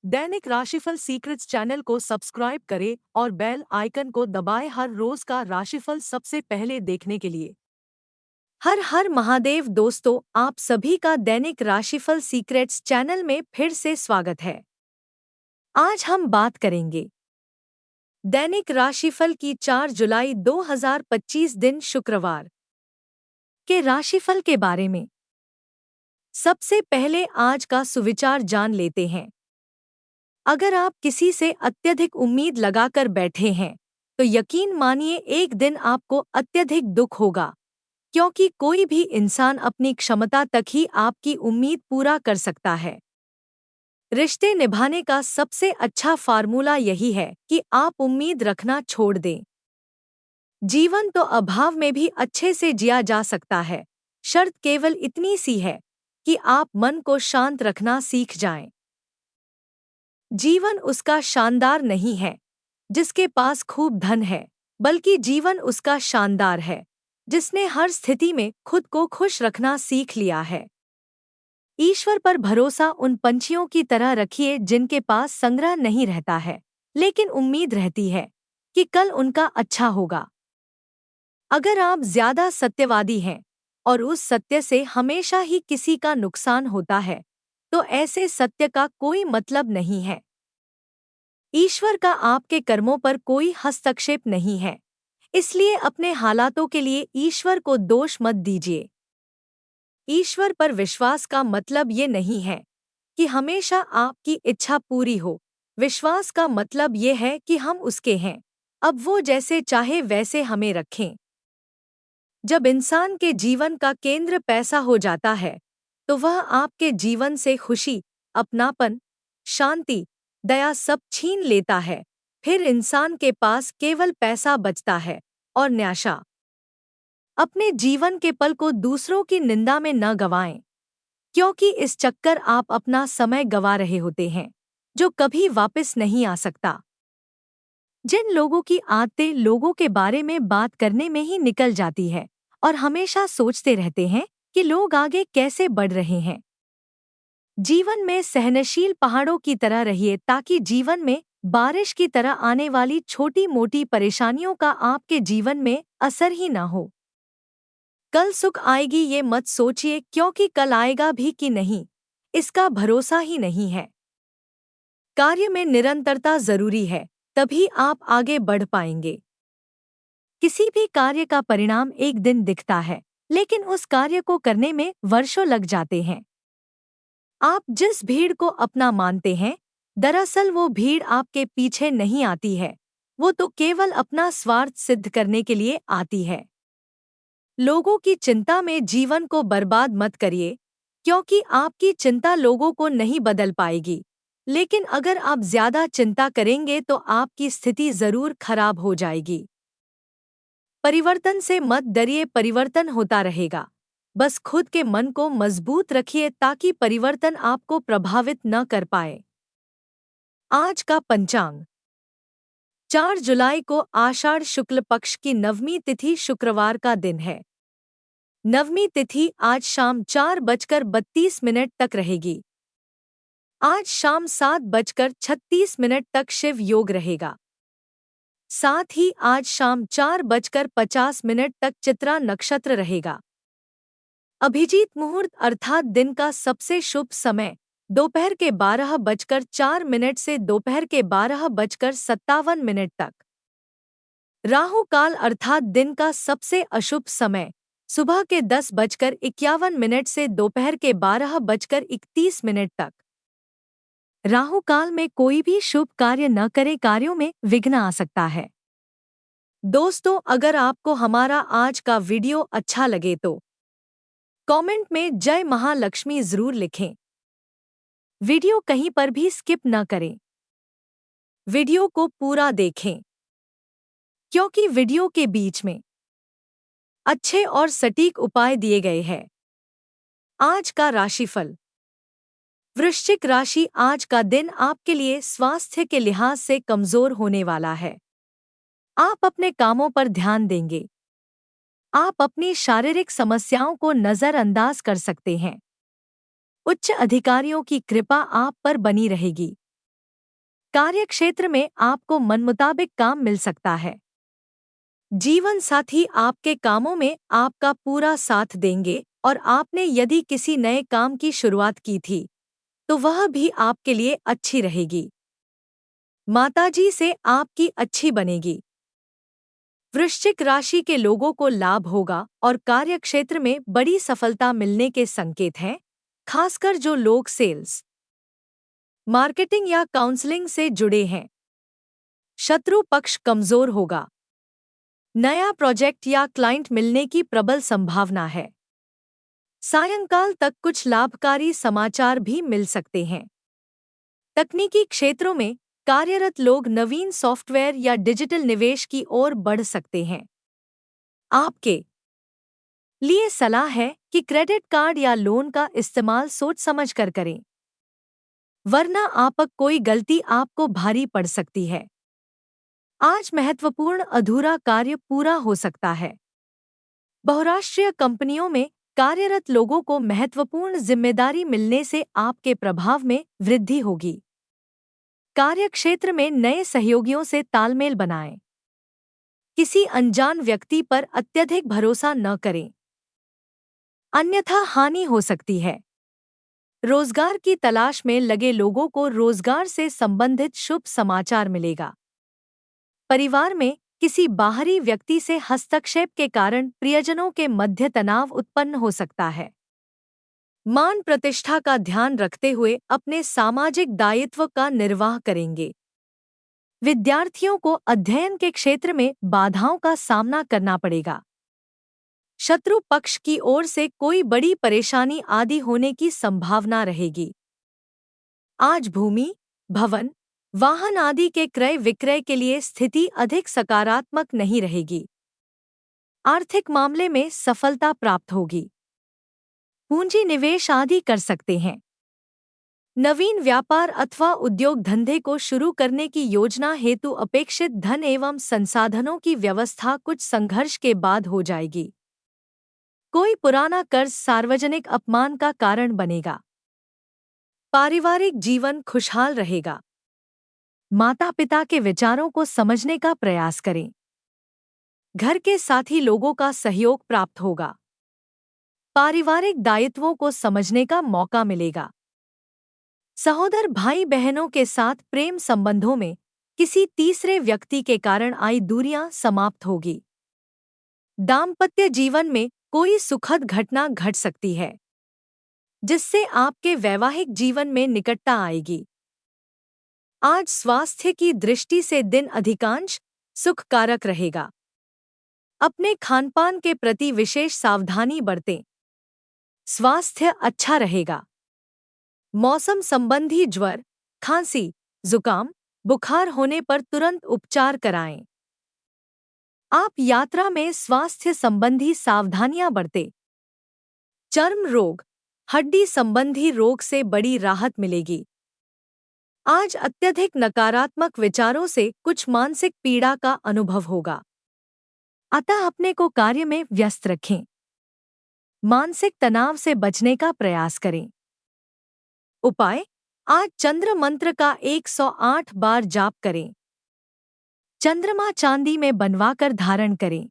दैनिक राशिफल secrets channel को subscribe करें और बेल आइकन को दबाएं हर रोज का राशिफल सबसे पहले देखने के लिए। हर हर महादेव दोस्तों, आप सभी का दैनिक राशिफल सीक्रेट्स चैनल में फिर से स्वागत है। आज हम बात करेंगे दैनिक राशिफल की 4 जुलाई 2025 दिन शुक्रवार के राशिफल के बारे में। सबसे पहले आज का सुविचार जान लेते हैं। अगर आप किसी से अत्यधिक उम्मीद लगाकर बैठे हैं तो यकीन मानिए एक दिन आपको अत्यधिक दुख होगा, क्योंकि कोई भी इंसान अपनी क्षमता तक ही आपकी उम्मीद पूरा कर सकता है। रिश्ते निभाने का सबसे अच्छा फार्मूला यही है कि आप उम्मीद रखना छोड़ दें। जीवन तो अभाव में भी अच्छे से जिया जा सकता है, शर्त केवल इतनी सी है कि आप मन को शांत रखना सीख जाएं। जीवन उसका शानदार नहीं है जिसके पास खूब धन है, बल्कि जीवन उसका शानदार है जिसने हर स्थिति में खुद को खुश रखना सीख लिया है। ईश्वर पर भरोसा उन पंछियों की तरह रखिए जिनके पास संग्रह नहीं रहता है, लेकिन उम्मीद रहती है कि कल उनका अच्छा होगा। अगर आप ज्यादा सत्यवादी हैं और उस सत्य से हमेशा ही किसी का नुकसान होता है, तो ऐसे सत्य का कोई मतलब नहीं है। ईश्वर का आपके कर्मों पर कोई हस्तक्षेप नहीं है, इसलिए अपने हालातों के लिए ईश्वर को दोष मत दीजिए। ईश्वर पर विश्वास का मतलब ये नहीं है कि हमेशा आपकी इच्छा पूरी हो। विश्वास का मतलब ये है कि हम उसके हैं, अब वो जैसे चाहे वैसे हमें रखें। जब इंसान के जीवन का केंद्र पैसा हो जाता है, तो वह आपके जीवन से खुशी, अपनापन, शांति, दया सब छीन लेता है। फिर इंसान के पास केवल पैसा बचता है और न्याशा। अपने जीवन के पल को दूसरों की निंदा में न गंवाएं, क्योंकि इस चक्कर आप अपना समय गंवा रहे होते हैं जो कभी वापस नहीं आ सकता। जिन लोगों की आदतें लोगों के बारे में बात करने में ही निकल जाती है और हमेशा सोचते रहते हैं कि लोग आगे कैसे बढ़ रहे हैं। जीवन में सहनशील पहाड़ों की तरह रहिए ताकि जीवन में बारिश की तरह आने वाली छोटी मोटी परेशानियों का आपके जीवन में असर ही ना हो। कल सुख आएगी ये मत सोचिए, क्योंकि कल आएगा भी कि नहीं इसका भरोसा ही नहीं है। कार्य में निरंतरता जरूरी है, तभी आप आगे बढ़ पाएंगे। किसी भी कार्य का परिणाम एक दिन दिखता है, लेकिन उस कार्य को करने में वर्षों लग जाते हैं। आप जिस भीड़ को अपना मानते हैं, दरअसल वो भीड़ आपके पीछे नहीं आती है, वो तो केवल अपना स्वार्थ सिद्ध करने के लिए आती है। लोगों की चिंता में जीवन को बर्बाद मत करिए, क्योंकि आपकी चिंता लोगों को नहीं बदल पाएगी। लेकिन अगर आप ज्यादा चिंता करेंगे तो आपकी स्थिति जरूर खराब हो जाएगी। परिवर्तन से मत डरिए, परिवर्तन होता रहेगा। बस खुद के मन को मजबूत रखिए ताकि परिवर्तन आपको प्रभावित न कर पाए। आज का पंचांग 4 जुलाई को आषाढ़ शुक्ल पक्ष की नवमी तिथि शुक्रवार का दिन है। नवमी तिथि आज शाम 4:32 तक रहेगी। आज शाम 7:36 तक शिव योग रहेगा। साथ ही आज शाम 4:50 तक चित्रा नक्षत्र रहेगा। अभिजीत मुहूर्त अर्थात दिन का सबसे शुभ समय दोपहर के 12:04 से दोपहर के 12:57 तक। राहु काल अर्थात दिन का सबसे अशुभ समय सुबह के 10:51 से दोपहर के 12:31 तक। राहु काल में कोई भी शुभ कार्य न करें, कार्यों में विघ्न आ सकता है। दोस्तों, अगर आपको हमारा आज का वीडियो अच्छा लगे तो कमेंट में जय महालक्ष्मी जरूर लिखें। वीडियो कहीं पर भी स्किप न करें। वीडियो को पूरा देखें, क्योंकि वीडियो के बीच में अच्छे और सटीक उपाय दिए गए हैं। आज का राशिफल। वृश्चिक राशि, आज का दिन आपके लिए स्वास्थ्य के लिहाज से कमजोर होने वाला है। आप अपने कामों पर ध्यान देंगे। आप अपनी शारीरिक समस्याओं को नजरअंदाज कर सकते हैं। उच्च अधिकारियों की कृपा आप पर बनी रहेगी। कार्यक्षेत्र में आपको मनमुताबिक काम मिल सकता है। जीवन साथी आपके कामों में आपका पूरा साथ देंगे और आपने यदि किसी नए काम की शुरुआत की थी तो वह भी आपके लिए अच्छी रहेगी। माताजी से आपकी अच्छी बनेगी। वृश्चिक राशि के लोगों को लाभ होगा और कार्यक्षेत्र में बड़ी सफलता मिलने के संकेत हैं, खासकर जो लोग सेल्स, मार्केटिंग या काउंसलिंग से जुड़े हैं। शत्रु पक्ष कमजोर होगा। नया प्रोजेक्ट या क्लाइंट मिलने की प्रबल संभावना है। सायंकाल तक कुछ लाभकारी समाचार भी मिल सकते हैं। तकनीकी क्षेत्रों में कार्यरत लोग नवीन सॉफ्टवेयर या डिजिटल निवेश की ओर बढ़ सकते हैं। आपके लिए सलाह है कि क्रेडिट कार्ड या लोन का इस्तेमाल सोच समझ कर करें, वरना आपक कोई गलती आपको भारी पड़ सकती है। आज महत्वपूर्ण अधूरा कार्य पूरा हो सकता है। बहुराष्ट्रीय कंपनियों में कार्यरत लोगों को महत्वपूर्ण जिम्मेदारी मिलने से आपके प्रभाव में वृद्धि होगी। कार्यक्षेत्र में नए सहयोगियों से तालमेल बनाएं। किसी अनजान व्यक्ति पर अत्यधिक भरोसा न करें, अन्यथा हानि हो सकती है। रोजगार की तलाश में लगे लोगों को रोजगार से संबंधित शुभ समाचार मिलेगा। परिवार में किसी बाहरी व्यक्ति से हस्तक्षेप के कारण प्रियजनों के मध्य तनाव उत्पन्न हो सकता है। मान प्रतिष्ठा का ध्यान रखते हुए अपने सामाजिक दायित्व का निर्वाह करेंगे। विद्यार्थियों को अध्ययन के क्षेत्र में बाधाओं का सामना करना पड़ेगा। शत्रु पक्ष की ओर से कोई बड़ी परेशानी आदि होने की संभावना रहेगी। आज भूमि, भवन, वाहन आदि के क्रय विक्रय के लिए स्थिति अधिक सकारात्मक नहीं रहेगी। आर्थिक मामले में सफलता प्राप्त होगी। पूंजी निवेश आदि कर सकते हैं। नवीन व्यापार अथवा उद्योग धंधे को शुरू करने की योजना हेतु अपेक्षित धन एवं संसाधनों की व्यवस्था कुछ संघर्ष के बाद हो जाएगी। कोई पुराना कर्ज सार्वजनिक अपमान का कारण बनेगा। पारिवारिक जीवन खुशहाल रहेगा। माता पिता के विचारों को समझने का प्रयास करें। घर के साथी लोगों का सहयोग प्राप्त होगा। पारिवारिक दायित्वों को समझने का मौका मिलेगा। सहोदर भाई बहनों के साथ प्रेम संबंधों में किसी तीसरे व्यक्ति के कारण आई दूरियां समाप्त होगी। दाम्पत्य जीवन में कोई सुखद घटना घट सकती है, जिससे आपके वैवाहिक जीवन में निकटता आएगी। आज स्वास्थ्य की दृष्टि से दिन अधिकांश सुखकारक रहेगा। अपने खानपान के प्रति विशेष सावधानी बरतें। स्वास्थ्य अच्छा रहेगा। मौसम संबंधी ज्वर, खांसी, जुकाम, बुखार होने पर तुरंत उपचार कराएं। आप यात्रा में स्वास्थ्य संबंधी सावधानियां बरतें। चर्म रोग, हड्डी संबंधी रोग से बड़ी राहत मिलेगी। आज अत्यधिक नकारात्मक विचारों से कुछ मानसिक पीड़ा का अनुभव होगा, अतः अपने को कार्य में व्यस्त रखें। मानसिक तनाव से बचने का प्रयास करें। उपाय: आज चंद्र मंत्र का 108 बार जाप करें। चंद्रमा चांदी में बनवाकर धारण करें।